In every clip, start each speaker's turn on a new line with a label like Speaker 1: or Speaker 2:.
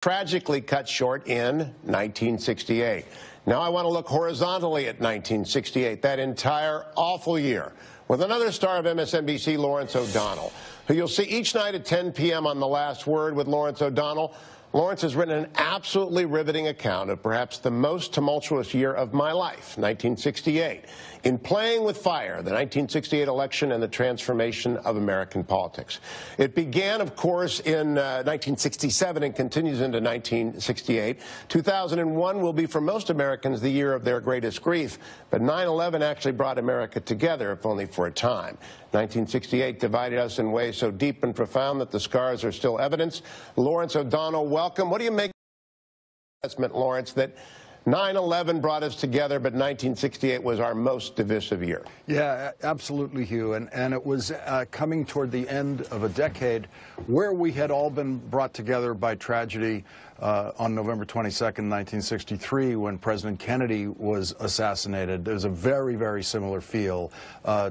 Speaker 1: tragically cut short in 1968. Now I want to look horizontally at 1968, that entire awful year, with another star of MSNBC, Lawrence O'Donnell, who you'll see each night at 10 p.m. on The Last Word with Lawrence O'Donnell. Lawrence has written an absolutely riveting account of perhaps the most tumultuous year of my life, 1968, in Playing with Fire, the 1968 election and the transformation of American politics. It began, of course, in 1967 and continues into 1968. 2001 will be, for most Americans, the year of their greatest grief, but 9/11 actually brought America together, if only for a time. 1968 divided us in ways so deep and profound that the scars are still evidence. Lawrence O'Donnell, welcome. What do you make of the assessment, Lawrence, that 9/11 brought us together, but 1968 was our most divisive year?
Speaker 2: Yeah, absolutely, Hugh. And it was coming toward the end of a decade where we had all been brought together by tragedy on November 22nd, 1963, when President Kennedy was assassinated. There's a very, very similar feel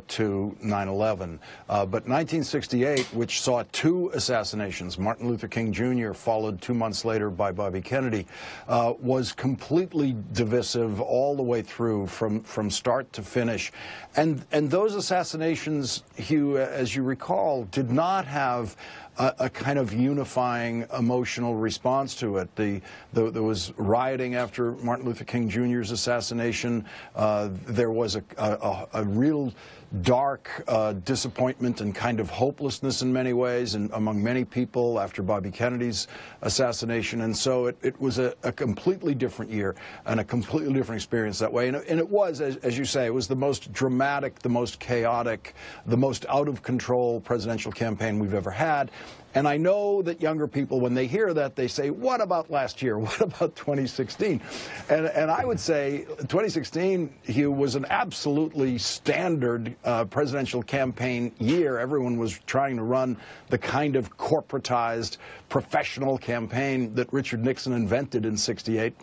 Speaker 2: to 9/11. But 1968, which saw two assassinations, Martin Luther King Jr. followed 2 months later by Bobby Kennedy, was completely divisive all the way through from start to finish. And those assassinations, Hugh, as you recall, did not have a kind of unifying emotional response to it. There was rioting after Martin Luther King Jr.'s assassination. There was a real dark disappointment and kind of hopelessness in many ways and among many people after Bobby Kennedy's assassination. And so it was a completely different year and a completely different experience that way. And it was, as you say, it was the most dramatic, the most chaotic, the most out-of-control presidential campaign we've ever had. And I know that younger people, when they hear that, they say, what about last year? What about 2016? And I would say 2016, Hugh, was an absolutely standard presidential campaign year. Everyone was trying to run the kind of corporatized, professional campaign that Richard Nixon invented in '68.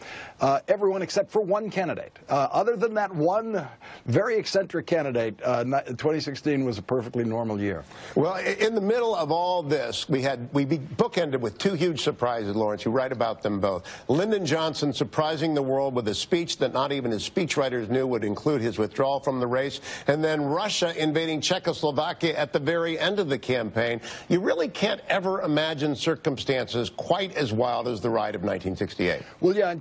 Speaker 2: Everyone except for one candidate. Other than that one very eccentric candidate, 2016 was a perfectly normal year.
Speaker 1: Well, in the middle of all this, we bookended with two huge surprises, Lawrence. You write about them both. Lyndon Johnson surprising the world with a speech that not even his speechwriters knew would include his withdrawal from the race, and then Russia invading Czechoslovakia at the very end of the campaign. You really can't ever imagine circumstances quite as wild as the riot of 1968.
Speaker 2: Well, yeah.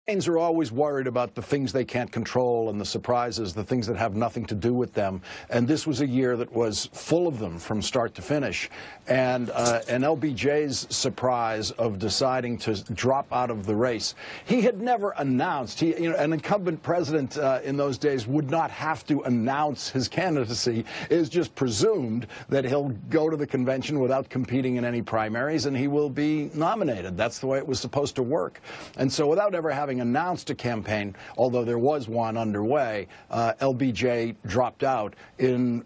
Speaker 2: Campaigns are always worried about the things they can't control and the surprises, the things that have nothing to do with them. And this was a year that was full of them from start to finish. And LBJ's surprise of deciding to drop out of the race. He had never announced, an incumbent president in those days would not have to announce his candidacy. It is just presumed that he'll go to the convention without competing in any primaries and he will be nominated. That's the way it was supposed to work. And so without ever having announced a campaign, although there was one underway, LBJ dropped out in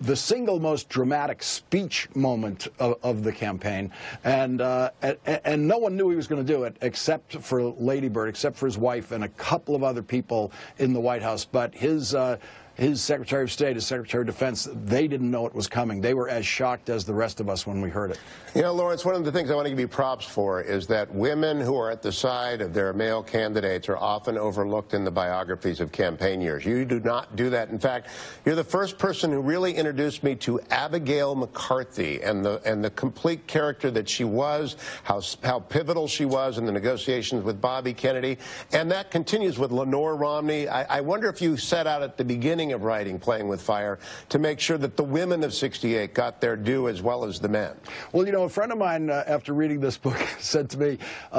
Speaker 2: the single most dramatic speech moment of the campaign, and no one knew he was going to do it except for Lady Bird, except for his wife and a couple of other people in the White House. But his Secretary of State, his Secretary of Defense, they didn't know it was coming. They were as shocked as the rest of us when we heard it.
Speaker 1: You know, Lawrence, one of the things I want to give you props for is that women who are at the side of their male candidates are often overlooked in the biographies of campaign years. You do not do that. In fact, you're the first person who really introduced me to Abigail McCarthy and the complete character that she was, how pivotal she was in the negotiations with Bobby Kennedy. And that continues with Lenore Romney. I wonder if you set out at the beginning of writing Playing with Fire to make sure that the women of '68 got their due as well as the men.
Speaker 2: Well, you know, a friend of mine, after reading this book, said to me,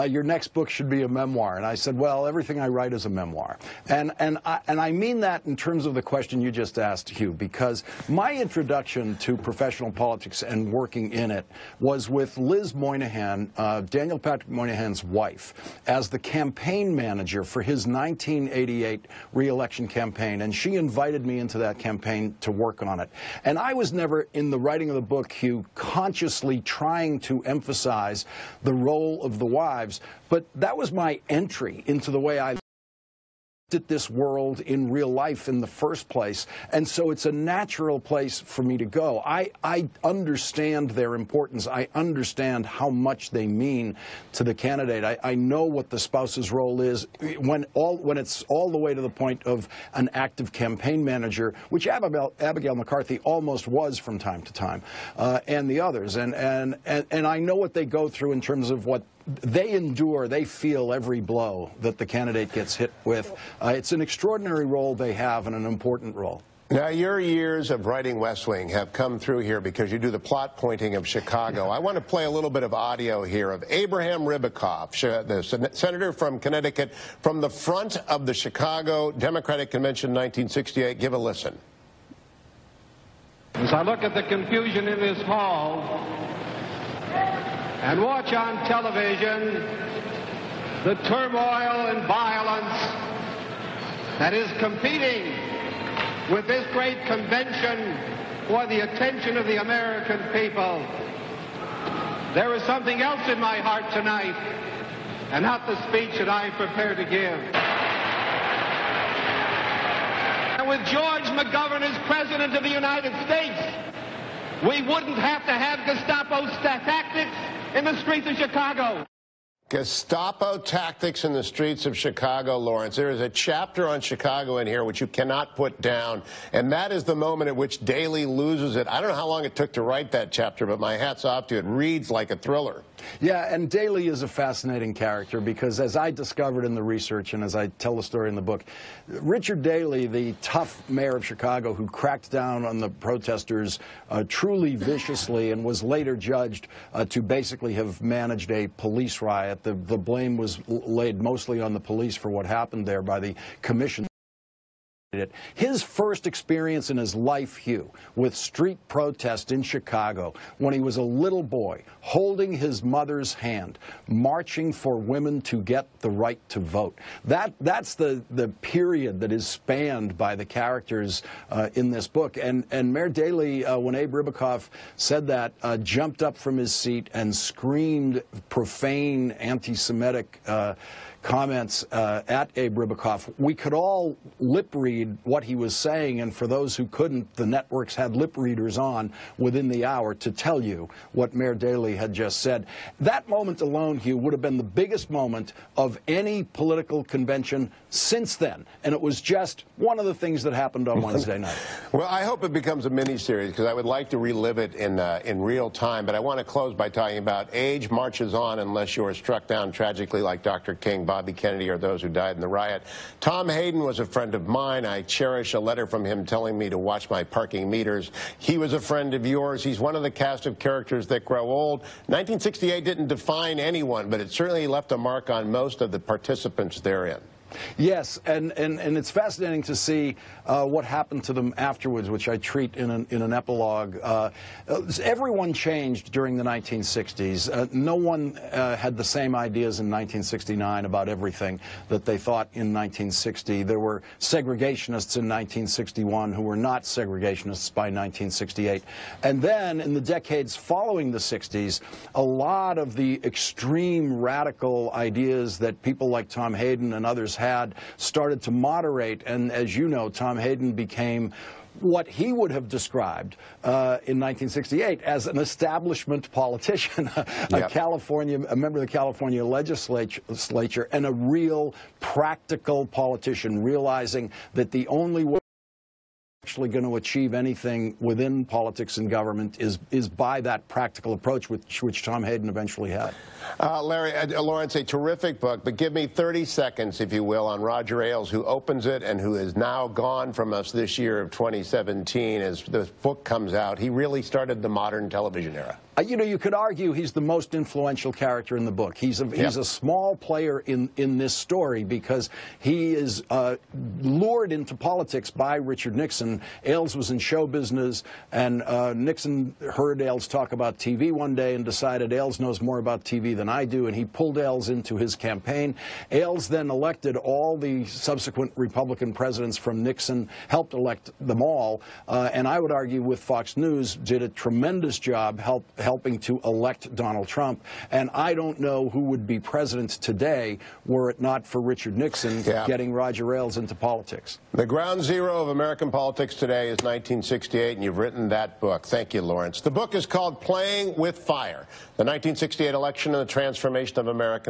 Speaker 2: your next book should be a memoir. And I said, well, everything I write is a memoir. And I mean that in terms of the question you just asked, Hugh, because my introduction to professional politics and working in it was with Liz Moynihan, Daniel Patrick Moynihan's wife, as the campaign manager for his 1988 re-election campaign. And she invited me into that campaign to work on it. And I was never, in the writing of the book, Hugh, consciously trying to emphasize the role of the wives, but that was my entry into the way I at this world in real life in the first place, and so it's a natural place for me to go. I understand their importance. I understand how much they mean to the candidate. I know what the spouse's role is when it's all the way to the point of an active campaign manager, which Abigail McCarthy almost was from time to time, and the others. And I know what they go through in terms of what they endure. They feel every blow that the candidate gets hit with. It's an extraordinary role they have, and an important role.
Speaker 1: Now, your years of writing West Wing have come through here because you do the plot pointing of Chicago. I want to play a little bit of audio here of Abraham Ribicoff, the senator from Connecticut, from the front of the Chicago Democratic Convention in 1968. Give a listen.
Speaker 3: As I look at the confusion in this hall and watch on television the turmoil and violence that is competing with this great convention for the attention of the American people, there is something else in my heart tonight, and not the speech that I prepare to give. And with George McGovern as President of the United States, we wouldn't have to have Gestapo tactics in the streets of Chicago.
Speaker 1: Gestapo tactics in the streets of Chicago, Lawrence. There is a chapter on Chicago in here which you cannot put down, and that is the moment at which Daley loses it. I don't know how long it took to write that chapter, but my hat's off to you. It reads like a thriller.
Speaker 2: Yeah, and Daley is a fascinating character because, as I discovered in the research and as I tell the story in the book, Richard Daley, the tough mayor of Chicago who cracked down on the protesters truly viciously and was later judged to basically have managed a police riot. The blame was laid mostly on the police for what happened there by the commission. His first experience in his life, Hugh, with street protest in Chicago when he was a little boy, holding his mother's hand, marching for women to get the right to vote. That's the period that is spanned by the characters in this book. And Mayor Daley, when Abe Ribicoff said that, jumped up from his seat and screamed profane anti-Semitic comments at Abe Ribicoff. We could all lip read what he was saying, and for those who couldn't, the networks had lip readers on within the hour to tell you what Mayor Daley had just said. That moment alone, Hugh, would have been the biggest moment of any political convention since then, and it was just one of the things that happened on Wednesday night.
Speaker 1: Well, I hope it becomes a miniseries because I would like to relive it in real time, but I want to close by talking about age marches on unless you are struck down tragically like Dr. King, Bobby Kennedy, or those who died in the riot. Tom Hayden was a friend of mine. I cherish a letter from him telling me to watch my parking meters. He was a friend of yours. He's one of the cast of characters that grow old. 1968 didn't define anyone, but it certainly left a mark on most of the participants therein.
Speaker 2: Yes, and it's fascinating to see what happened to them afterwards, which I treat in an epilogue. Everyone changed during the 1960s. No one had the same ideas in 1969 about everything that they thought in 1960. There were segregationists in 1961 who were not segregationists by 1968. And then in the decades following the 60s, a lot of the extreme radical ideas that people like Tom Hayden and others had started to moderate, and as you know, Tom Hayden became what he would have described in 1968 as an establishment politician, a member of the California legislature, and a real practical politician, realizing that the only way actually going to achieve anything within politics and government is by that practical approach which Tom Hayden eventually had.
Speaker 1: Lawrence, a terrific book, but give me 30 seconds, if you will, on Roger Ailes, who opens it and who is now gone from us this year of 2017 as this book comes out. He really started the modern television era.
Speaker 2: You know, you could argue he's the most influential character in the book. He's a small player in this story because he is lured into politics by Richard Nixon. Ailes was in show business, and Nixon heard Ailes talk about TV one day and decided Ailes knows more about TV than I do, and he pulled Ailes into his campaign. Ailes then elected all the subsequent Republican presidents from Nixon, helped elect them all, and I would argue with Fox News did a tremendous job helping to elect Donald Trump. And I don't know who would be president today were it not for Richard Nixon getting Roger Ailes into politics.
Speaker 1: The ground zero of American politics today is 1968, and you've written that book. Thank you, Lawrence. The book is called Playing with Fire, the 1968 election and the transformation of American